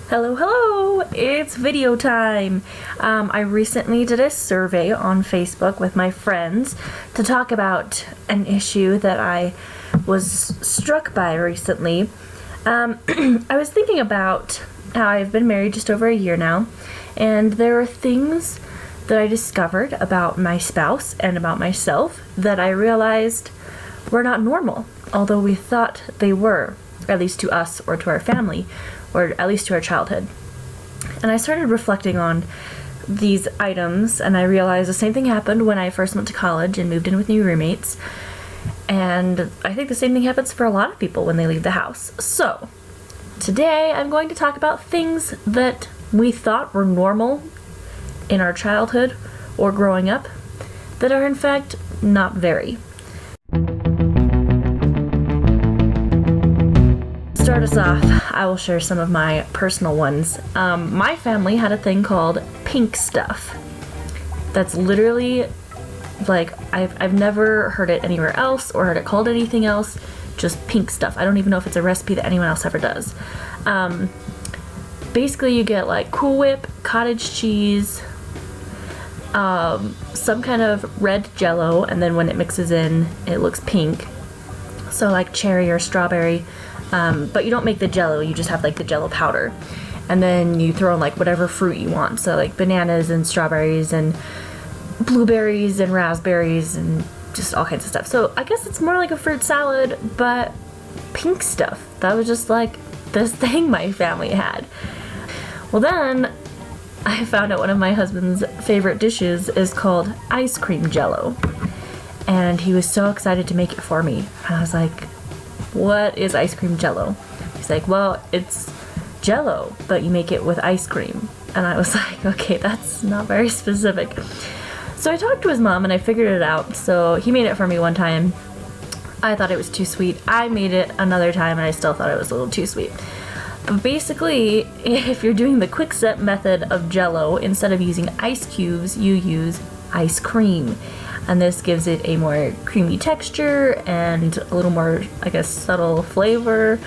Hello, hello! It's video time! I recently did a survey on Facebook with my friends to talk about an issue that I was struck by recently. I was thinking about how I've been married just over a year now, and there are things that I discovered about my spouse and about myself that I realized were not normal, although we thought they were, at least to us or to our family, or at least to our childhood. And I started reflecting on these items, and I realized the same thing happened when I first went to college and moved in with new roommates. And I think the same thing happens for a lot of people when they leave the house. So, today I'm going to talk about things that we thought were normal in our childhood or growing up that are in fact not very. To start us off, I will share some of my personal ones. My family had a thing called pink stuff. That's literally, like, I've never heard it anywhere else or heard it called anything else, just pink stuff. I don't even know if it's a recipe that anyone else ever does. Basically you get like Cool Whip, cottage cheese, some kind of red jello, and then when it mixes in, it looks pink. So like cherry or strawberry. But you don't make the jello, you just have like the jello powder. And then you throw in like whatever fruit you want. So like bananas and strawberries and blueberries and raspberries and just all kinds of stuff. So I guess it's more like a fruit salad, but pink stuff. That was just like this thing my family had. Well, then I found out one of my husband's favorite dishes is called ice cream jello. And he was so excited to make it for me. And I was like, what is ice cream jello? He's like, well, it's jello, but you make it with ice cream. And I was like, okay, that's not very specific. So I talked to his mom and I figured it out. So he made it for me one time. I thought it was too sweet. I made it another time and I still thought it was a little too sweet. But basically, if you're doing the quick set method of jello, instead of using ice cubes, you use ice cream. And this gives it a more creamy texture and a little more, I guess, subtle flavor.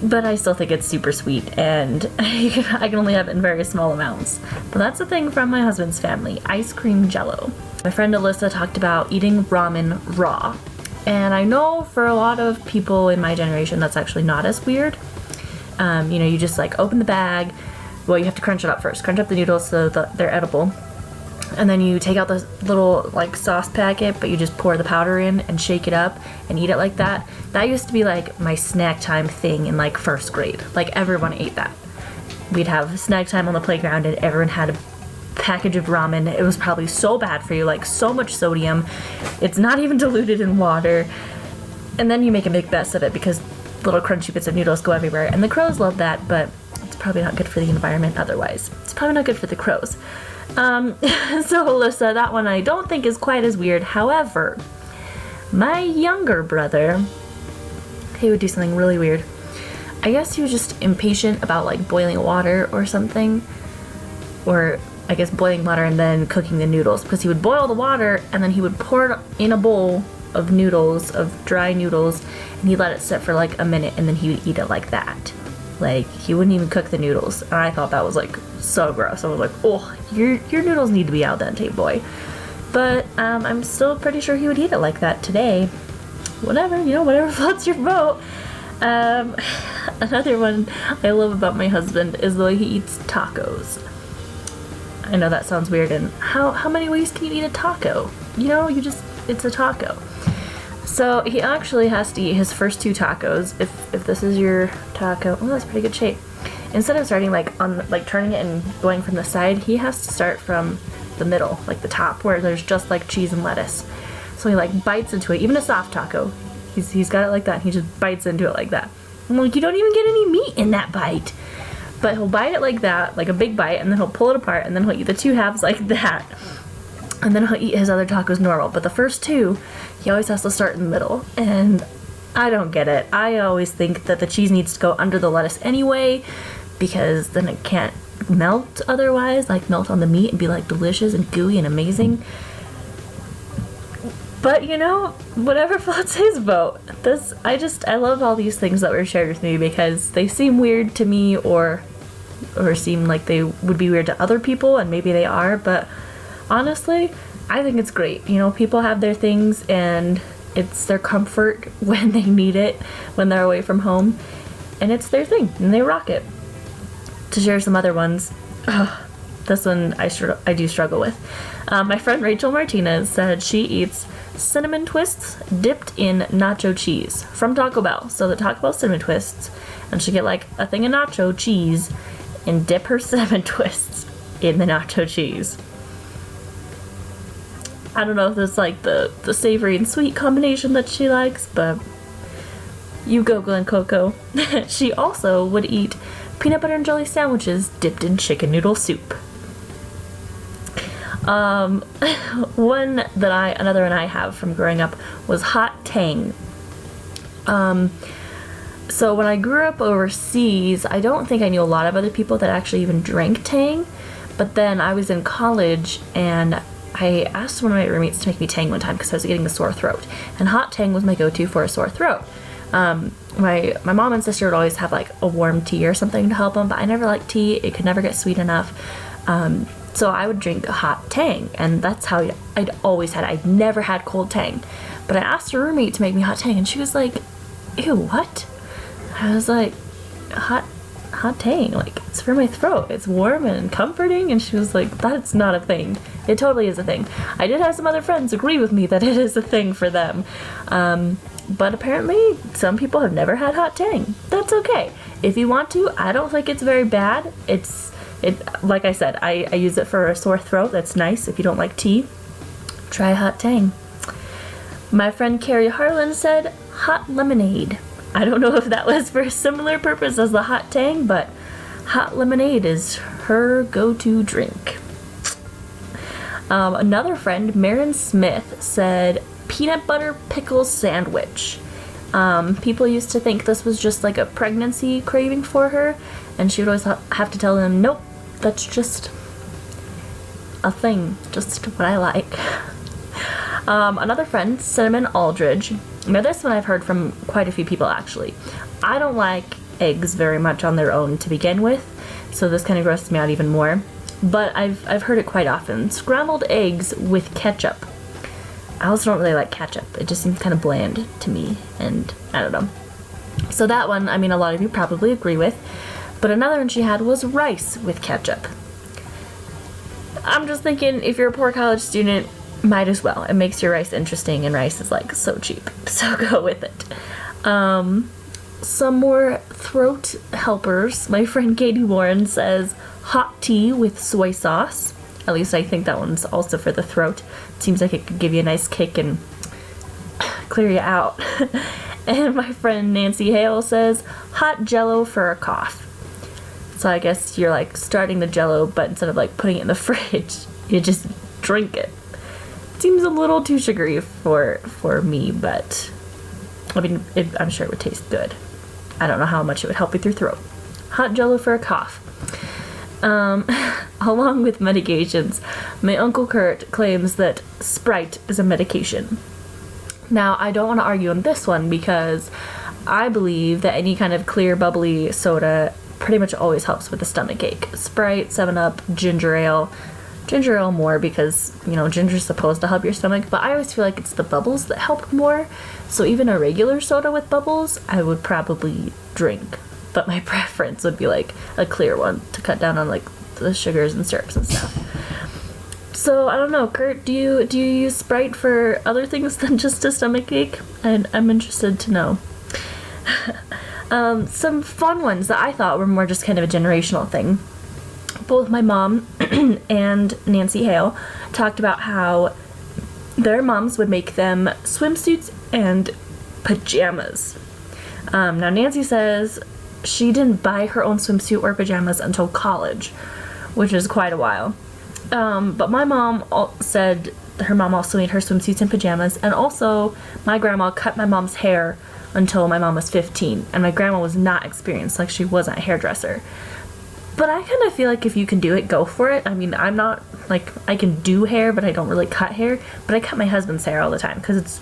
But I still think it's super sweet, and I can only have it in very small amounts. But that's a thing from my husband's family, ice cream jello. My friend Alyssa talked about eating ramen raw. And I know for a lot of people in my generation that's actually not as weird. You just like open the bag. Well, you have to crunch it up first. Crunch up the noodles so that they're edible. And then you take out the little like sauce packet, but you just pour the powder in and shake it up and eat it like that. That used to be like my snack time thing in like first grade. Like everyone ate that. We'd have snack time on the playground and everyone had a package of ramen. It was probably so bad for you, like so much sodium. It's not even diluted in water. And then you make a big mess of it because little crunchy bits of noodles go everywhere. And the crows love that, but it's probably not good for the environment otherwise. It's probably not good for the crows. So Alyssa, that one I don't think is quite as weird. However, my younger brother, he would do something really weird. I guess he was just impatient about like boiling water or something. Or I guess boiling water and then cooking the noodles, because he would boil the water and then he would pour it in a bowl of noodles, of dry noodles, and he'd let it sit for like a minute and then he would eat it like that. Like, he wouldn't even cook the noodles. And I thought that was, like, so gross. I was like, oh, your noodles need to be al dente, boy. But, I'm still pretty sure he would eat it like that today. Whatever, whatever floats your boat. Another one I love about my husband is the way he eats tacos. I know that sounds weird, and how many ways can you eat a taco? It's a taco. So he actually has to eat his first two tacos. If this is your taco, oh, that's pretty good shape. Instead of starting turning it and going from the side, he has to start from the middle, like the top, where there's just like cheese and lettuce. So he like bites into it, even a soft taco. He's got it like that. And he just bites into it like that. I'm like, you don't even get any meat in that bite. But he'll bite it like that, like a big bite, and then he'll pull it apart, and then he'll eat the two halves like that. And then he'll eat his other tacos normal. But the first two, he always has to start in the middle. And I don't get it. I always think that the cheese needs to go under the lettuce anyway, because then it can't melt otherwise, like melt on the meat and be like delicious and gooey and amazing. But whatever floats his boat. I love all these things that were shared with me because they seem weird to me, or or seem like they would be weird to other people, and maybe they are, but honestly, I think it's great. You know, people have their things, and it's their comfort when they need it, when they're away from home, and it's their thing, and they rock it. To share some other ones, this one I do struggle with. My friend Rachel Martinez said she eats cinnamon twists dipped in nacho cheese from Taco Bell. So the Taco Bell cinnamon twists, and she get like a thing of nacho cheese and dip her cinnamon twists in the nacho cheese. I don't know if it's like the savory and sweet combination that she likes, but you go, Glen Coco. She also would eat peanut butter and jelly sandwiches dipped in chicken noodle soup. Another one I have from growing up was hot tang. So when I grew up overseas, I don't think I knew a lot of other people that actually even drank tang, but then I was in college and I asked one of my roommates to make me tang one time because I was getting a sore throat, and hot tang was my go-to for a sore throat. My mom and sister would always have like a warm tea or something to help them, but I never liked tea. It could never get sweet enough. So I would drink hot tang, and that's how I'd always had it. I'd never had cold tang. But I asked a roommate to make me hot tang, and she was like, ew, what? I was like, hot tang, like, it's for my throat. It's warm and comforting. And she was like, that's not a thing. It totally is a thing. I did have some other friends agree with me that it is a thing for them. But apparently some people have never had hot tang. That's okay. If you want to, I don't think it's very bad. Like I said, I use it for a sore throat. That's nice. If you don't like tea, try hot tang. My friend Carrie Harlan said hot lemonade. I don't know if that was for a similar purpose as the hot tang, but hot lemonade is her go-to drink. Another friend, Marin Smith, said peanut butter pickle sandwich. People used to think this was just like a pregnancy craving for her, and she would always have to tell them, nope, that's just a thing, just what I like. Another friend, Cinnamon Aldridge. Now this one I've heard from quite a few people actually. I don't like eggs very much on their own to begin with, so this kind of grosses me out even more. But I've heard it quite often. Scrambled eggs with ketchup. I also don't really like ketchup. It just seems kind of bland to me, and I don't know. So that one, I mean, a lot of you probably agree with. But another one she had was rice with ketchup. I'm just thinking, if you're a poor college student, might as well. It makes your rice interesting, and rice is like so cheap. So go with it. Some more throat helpers. My friend Katie Warren says hot tea with soy sauce. At least I think that one's also for the throat. It seems like it could give you a nice kick and clear you out. And my friend Nancy Hale says hot jello for a cough. So I guess you're like starting the jello, but instead of like putting it in the fridge, you just drink it. Seems a little too sugary for me, but I mean, I'm sure it would taste good. I don't know how much it would help with your throat. Hot jello for a cough. Along with medications, my Uncle Kurt claims that Sprite is a medication. Now, I don't want to argue on this one because I believe that any kind of clear, bubbly soda pretty much always helps with a stomach ache. Sprite, 7-Up, ginger ale. Ginger ale more because, you know, ginger's supposed to help your stomach, but I always feel like it's the bubbles that help more. So even a regular soda with bubbles, I would probably drink. But my preference would be like a clear one to cut down on like the sugars and syrups and stuff. So I don't know, Kurt, do you use Sprite for other things than just a stomach ache? I'm interested to know. Some fun ones that I thought were more just kind of a generational thing. Both my mom and Nancy Hale talked about how their moms would make them swimsuits and pajamas. Now Nancy says she didn't buy her own swimsuit or pajamas until college, which is quite a while. But my mom said her mom also made her swimsuits and pajamas, and also my grandma cut my mom's hair until my mom was 15, and my grandma was not experienced, like she wasn't a hairdresser. But I kind of feel like if you can do it, go for it. I mean, I'm not, like, I can do hair, but I don't really cut hair. But I cut my husband's hair all the time because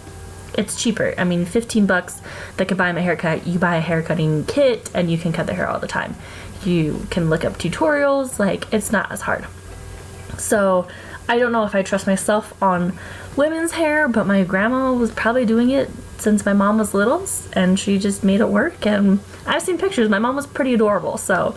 it's cheaper. I mean, $15 that could buy him a haircut. You buy a hair cutting kit and you can cut their hair all the time. You You can look up tutorials, like it's not as hard. So I don't know if I trust myself on women's hair, but my grandma was probably doing it since my mom was little, and she just made it work. And I've seen pictures. My mom was pretty adorable, so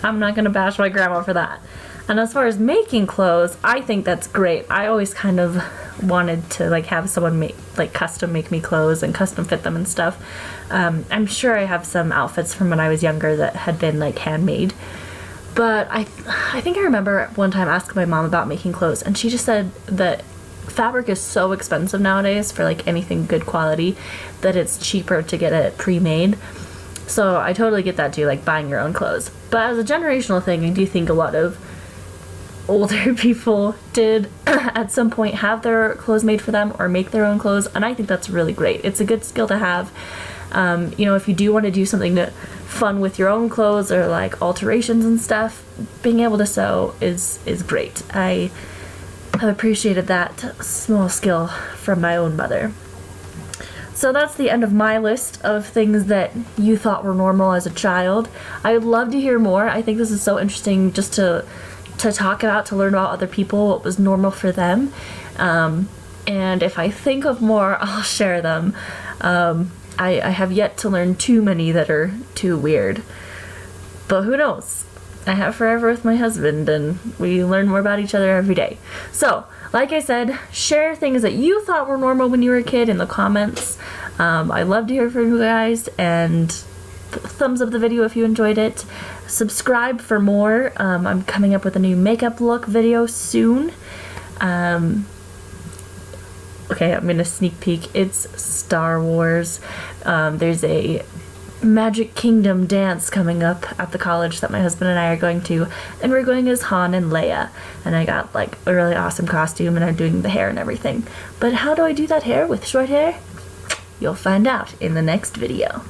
I'm not gonna bash my grandma for that. And as far as making clothes, I think that's great. I always kind of wanted to like have someone make, like, custom make me clothes and custom fit them and stuff. I'm sure I have some outfits from when I was younger that had been like handmade. But I think I remember one time asking my mom about making clothes, and she just said that fabric is so expensive nowadays for like anything good quality that it's cheaper to get it pre-made. So I totally get that too, like buying your own clothes. But as a generational thing, I do think a lot of older people did at some point have their clothes made for them or make their own clothes, and I think that's really great. It's a good skill to have. You know, if you do want to do something fun with your own clothes or like alterations and stuff, being able to sew is great. I have appreciated that small skill from my own mother. So that's the end of my list of things that you thought were normal as a child. I would love to hear more. I think this is so interesting just to talk about, to learn about other people, what was normal for them. And if I think of more, I'll share them. I have yet to learn too many that are too weird. But who knows? I have forever with my husband, and we learn more about each other every day. So, like I said, share things that you thought were normal when you were a kid in the comments. I love to hear from you guys, and thumbs up the video if you enjoyed it. Subscribe for more. I'm coming up with a new makeup look video soon. Okay, I'm gonna sneak peek. It's Star Wars. There's a Magic Kingdom dance coming up at the college that my husband and I are going to, and we're going as Han and Leia. And I got like a really awesome costume, and I'm doing the hair and everything. But how do I do that hair with short hair? You'll find out in the next video.